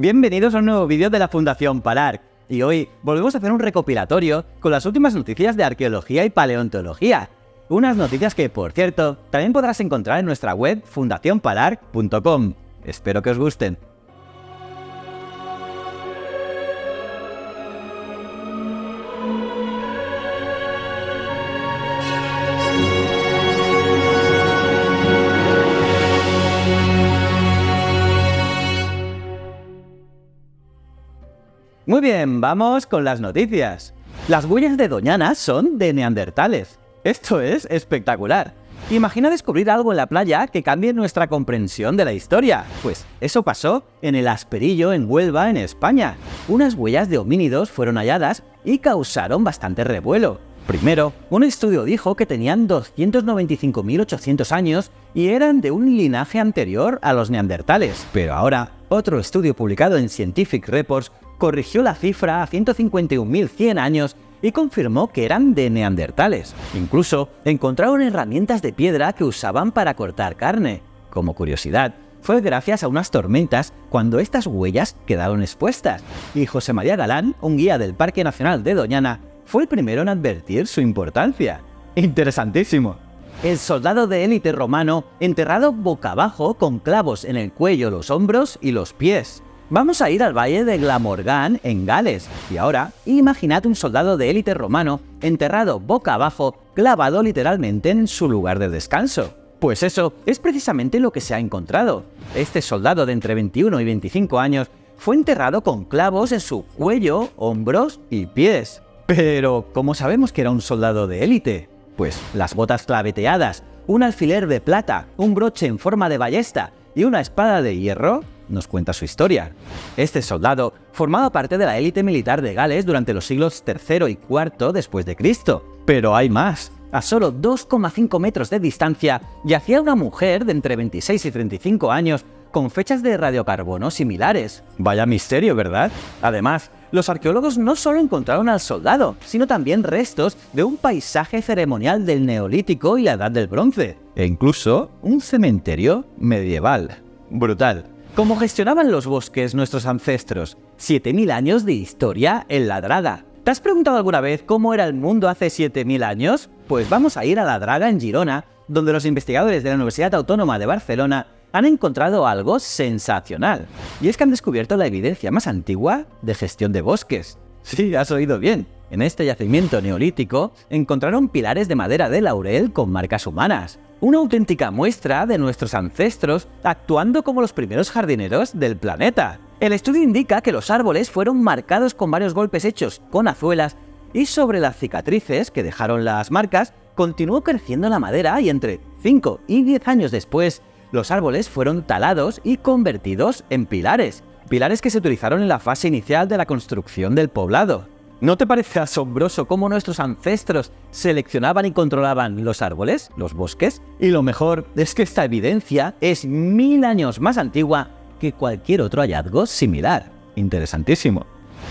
Bienvenidos a un nuevo vídeo de la Fundación Palarc. Y hoy volvemos a hacer un recopilatorio con las últimas noticias de arqueología y paleontología. Unas noticias que, por cierto, también podrás encontrar en nuestra web fundacionpalarc.com. Espero que os gusten. Muy bien, vamos con las noticias. Las huellas de Doñana son de neandertales. Esto es espectacular. Imagina descubrir algo en la playa que cambie nuestra comprensión de la historia. Pues eso pasó en el Asperillo, en Huelva, en España. Unas huellas de homínidos fueron halladas y causaron bastante revuelo. Primero, un estudio dijo que tenían 295.800 años y eran de un linaje anterior a los neandertales. Pero ahora, otro estudio publicado en Scientific Reports corrigió la cifra a 151.100 años y confirmó que eran de neandertales. Incluso encontraron herramientas de piedra que usaban para cortar carne. Como curiosidad, fue gracias a unas tormentas cuando estas huellas quedaron expuestas, y José María Galán, un guía del Parque Nacional de Doñana, fue el primero en advertir su importancia. ¡Interesantísimo! El soldado de élite romano enterrado boca abajo con clavos en el cuello, los hombros y los pies. Vamos a ir al valle de Glamorgan, en Gales, y ahora imaginad un soldado de élite romano enterrado boca abajo, clavado literalmente en su lugar de descanso. Pues eso es precisamente lo que se ha encontrado. Este soldado de entre 21 y 25 años fue enterrado con clavos en su cuello, hombros y pies. Pero, ¿cómo sabemos que era un soldado de élite? Pues las botas claveteadas, un alfiler de plata, un broche en forma de ballesta y una espada de hierro nos cuenta su historia. Este soldado formaba parte de la élite militar de Gales durante los siglos III y IV después de Cristo. Pero hay más. A solo 2,5 metros de distancia yacía una mujer de entre 26 y 35 años con fechas de radiocarbono similares. Vaya misterio, ¿verdad? Además, los arqueólogos no solo encontraron al soldado, sino también restos de un paisaje ceremonial del Neolítico y la Edad del Bronce, e incluso un cementerio medieval. Brutal. ¿Cómo gestionaban los bosques nuestros ancestros? 7.000 años de historia enladrada. ¿Te has preguntado alguna vez cómo era el mundo hace 7.000 años? Pues vamos a ir a La Draga, en Girona, donde los investigadores de la Universidad Autónoma de Barcelona han encontrado algo sensacional. Y es que han descubierto la evidencia más antigua de gestión de bosques. Sí, has oído bien. En este yacimiento neolítico encontraron pilares de madera de laurel con marcas humanas. Una auténtica muestra de nuestros ancestros actuando como los primeros jardineros del planeta. El estudio indica que los árboles fueron marcados con varios golpes hechos con azuelas y sobre las cicatrices que dejaron las marcas continuó creciendo la madera y entre 5 y 10 años después los árboles fueron talados y convertidos en pilares. Pilares que se utilizaron en la fase inicial de la construcción del poblado. ¿No te parece asombroso cómo nuestros ancestros seleccionaban y controlaban los árboles, los bosques? Y lo mejor es que esta evidencia es 1000 años más antigua que cualquier otro hallazgo similar. Interesantísimo.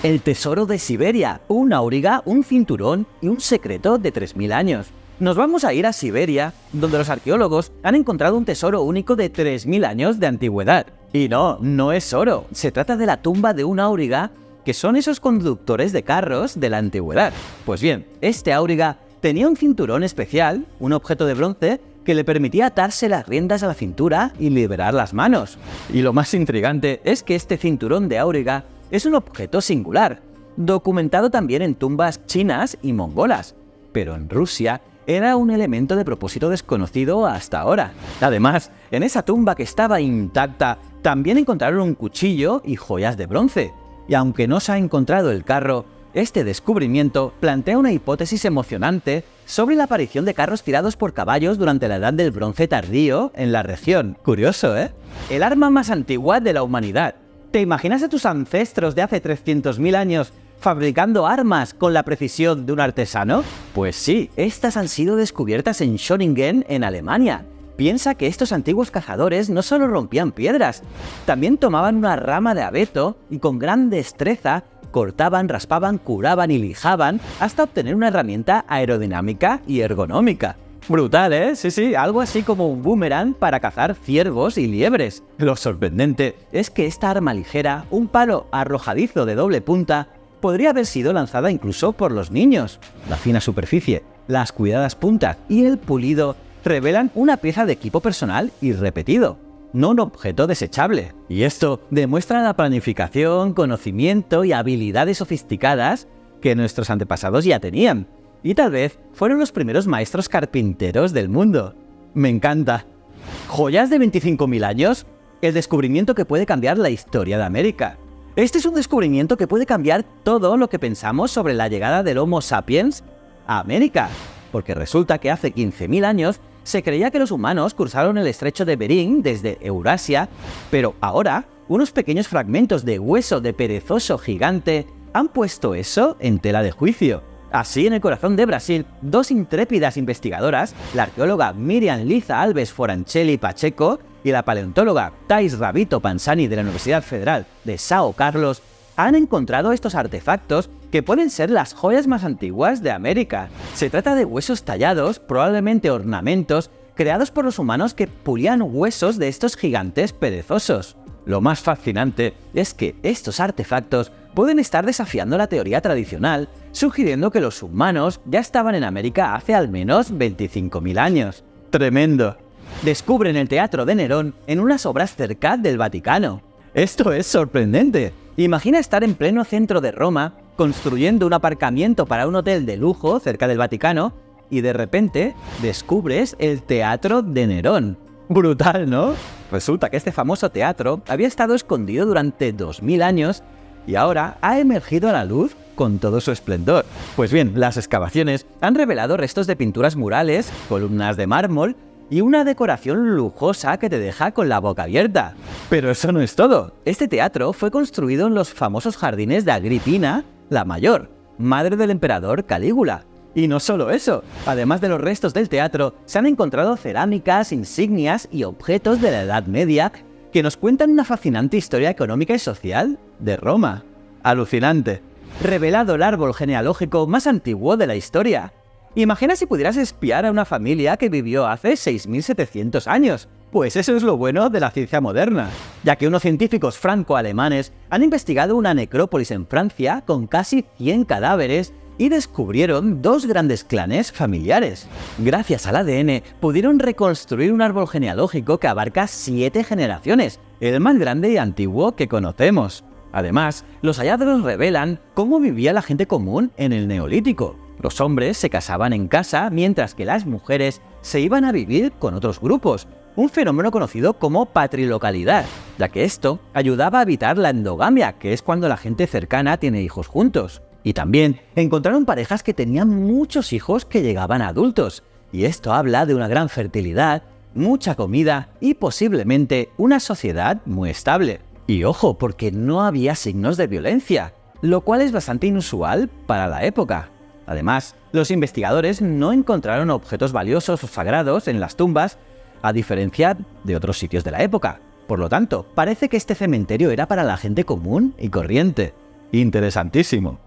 El tesoro de Siberia, un auriga, un cinturón y un secreto de 3000 años. Nos vamos a ir a Siberia, donde los arqueólogos han encontrado un tesoro único de 3000 años de antigüedad. Y no es oro, se trata de la tumba de un auriga, que son esos conductores de carros de la antigüedad. Pues bien, este auriga tenía un cinturón especial, un objeto de bronce, que le permitía atarse las riendas a la cintura y liberar las manos. Y lo más intrigante es que este cinturón de auriga es un objeto singular, documentado también en tumbas chinas y mongolas, pero en Rusia era un elemento de propósito desconocido hasta ahora. Además, en esa tumba que estaba intacta, también encontraron un cuchillo y joyas de bronce. Y aunque no se ha encontrado el carro, este descubrimiento plantea una hipótesis emocionante sobre la aparición de carros tirados por caballos durante la Edad del Bronce tardío en la región. Curioso, ¿eh? El arma más antigua de la humanidad. ¿Te imaginas a tus ancestros de hace 300.000 años fabricando armas con la precisión de un artesano? Pues sí, estas han sido descubiertas en Schöningen, en Alemania. Piensa que estos antiguos cazadores no solo rompían piedras, también tomaban una rama de abeto y con gran destreza cortaban, raspaban, curaban y lijaban hasta obtener una herramienta aerodinámica y ergonómica. Brutal, ¿eh? Sí, sí, algo así como un boomerang para cazar ciervos y liebres. Lo sorprendente es que esta arma ligera, un palo arrojadizo de doble punta, podría haber sido lanzada incluso por los niños. La fina superficie, las cuidadas puntas y el pulido revelan una pieza de equipo personal irrepetido, no un objeto desechable. Y esto demuestra la planificación, conocimiento y habilidades sofisticadas que nuestros antepasados ya tenían. Y tal vez fueron los primeros maestros carpinteros del mundo. Me encanta. ¿Joyas de 25.000 años? El descubrimiento que puede cambiar la historia de América. Este es un descubrimiento que puede cambiar todo lo que pensamos sobre la llegada del Homo sapiens a América. Porque resulta que hace 15.000 años se creía que los humanos cruzaron el estrecho de Bering desde Eurasia, pero ahora unos pequeños fragmentos de hueso de perezoso gigante han puesto eso en tela de juicio. Así, en el corazón de Brasil, dos intrépidas investigadoras, la arqueóloga Miriam Liza Alves Foranchelli Pacheco y la paleontóloga Thais Rabito Pansani de la Universidad Federal de São Carlos, han encontrado estos artefactos que pueden ser las joyas más antiguas de América. Se trata de huesos tallados, probablemente ornamentos, creados por los humanos que pulían huesos de estos gigantes perezosos. Lo más fascinante es que estos artefactos pueden estar desafiando la teoría tradicional, sugiriendo que los humanos ya estaban en América hace al menos 25.000 años. ¡Tremendo! Descubren el teatro de Nerón en unas obras cerca del Vaticano. Esto es sorprendente. Imagina estar en pleno centro de Roma, construyendo un aparcamiento para un hotel de lujo cerca del Vaticano, y de repente descubres el teatro de Nerón. Brutal, ¿no? Resulta que este famoso teatro había estado escondido durante 2000 años y ahora ha emergido a la luz con todo su esplendor. Pues bien, las excavaciones han revelado restos de pinturas murales, columnas de mármol y una decoración lujosa que te deja con la boca abierta. Pero eso no es todo. Este teatro fue construido en los famosos jardines de Agripina la Mayor, madre del emperador Calígula. Y no solo eso, además de los restos del teatro, se han encontrado cerámicas, insignias y objetos de la Edad Media que nos cuentan una fascinante historia económica y social de Roma. Alucinante. Revelado el árbol genealógico más antiguo de la historia. Imagina si pudieras espiar a una familia que vivió hace 6.700 años. Pues eso es lo bueno de la ciencia moderna, ya que unos científicos franco-alemanes han investigado una necrópolis en Francia con casi 100 cadáveres y descubrieron dos grandes clanes familiares. Gracias al ADN pudieron reconstruir un árbol genealógico que abarca 7 generaciones, el más grande y antiguo que conocemos. Además, los hallazgos revelan cómo vivía la gente común en el Neolítico. Los hombres se casaban en casa mientras que las mujeres se iban a vivir con otros grupos, un fenómeno conocido como patrilocalidad, ya que esto ayudaba a evitar la endogamia, que es cuando la gente cercana tiene hijos juntos. Y también encontraron parejas que tenían muchos hijos que llegaban a adultos, y esto habla de una gran fertilidad, mucha comida y posiblemente una sociedad muy estable. Y ojo, porque no había signos de violencia, lo cual es bastante inusual para la época. Además, los investigadores no encontraron objetos valiosos o sagrados en las tumbas, a diferencia de otros sitios de la época. Por lo tanto, parece que este cementerio era para la gente común y corriente. Interesantísimo.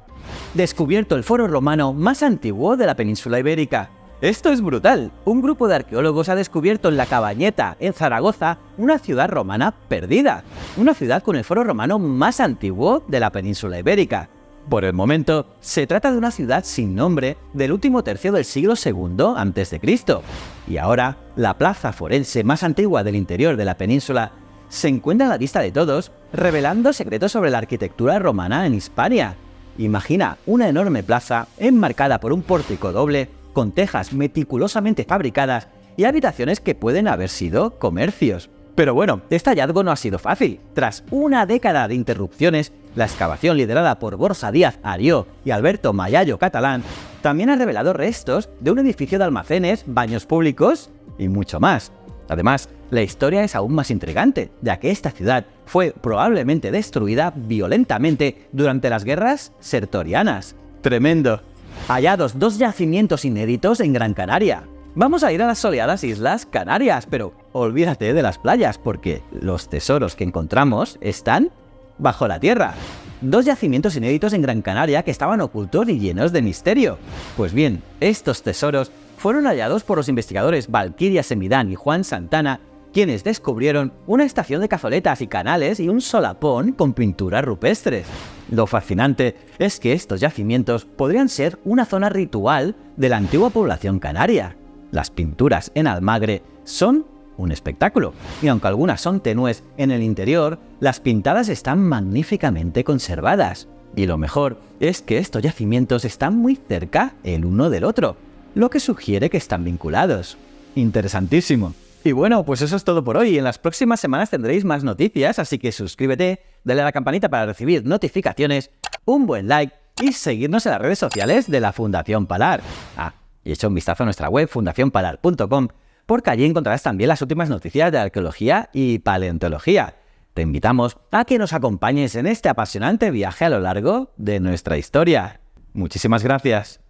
Descubierto el foro romano más antiguo de la península ibérica. Esto es brutal. Un grupo de arqueólogos ha descubierto en La Cabañeta, en Zaragoza, una ciudad romana perdida. Una ciudad con el foro romano más antiguo de la península ibérica. Por el momento, se trata de una ciudad sin nombre del último tercio del siglo II a.C. Y ahora, la plaza forense más antigua del interior de la península se encuentra a la vista de todos, revelando secretos sobre la arquitectura romana en Hispania. Imagina una enorme plaza enmarcada por un pórtico doble, con tejas meticulosamente fabricadas y habitaciones que pueden haber sido comercios. Pero bueno, este hallazgo no ha sido fácil. Tras una década de interrupciones, la excavación liderada por Borja Díaz Arió y Alberto Mayallo Catalán también ha revelado restos de un edificio de almacenes, baños públicos y mucho más. Además, la historia es aún más intrigante, ya que esta ciudad fue probablemente destruida violentamente durante las guerras sertorianas. ¡Tremendo! Hallados dos yacimientos inéditos en Gran Canaria. Vamos a ir a las soleadas Islas Canarias, pero olvídate de las playas, porque los tesoros que encontramos están bajo la tierra. Dos yacimientos inéditos en Gran Canaria que estaban ocultos y llenos de misterio. Pues bien, estos tesoros fueron hallados por los investigadores Valquiria Semidán y Juan Santana, quienes descubrieron una estación de cazoletas y canales y un solapón con pinturas rupestres. Lo fascinante es que estos yacimientos podrían ser una zona ritual de la antigua población canaria. Las pinturas en Almagre son un espectáculo, y aunque algunas son tenues en el interior, las pintadas están magníficamente conservadas. Y lo mejor es que estos yacimientos están muy cerca el uno del otro, lo que sugiere que están vinculados. Interesantísimo. Y bueno, pues eso es todo por hoy. En las próximas semanas tendréis más noticias, así que suscríbete, dale a la campanita para recibir notificaciones, un buen like y seguirnos en las redes sociales de la Fundación Palar. Y echa un vistazo a nuestra web fundacionpalar.com, porque allí encontrarás también las últimas noticias de arqueología y paleontología. Te invitamos a que nos acompañes en este apasionante viaje a lo largo de nuestra historia. Muchísimas gracias.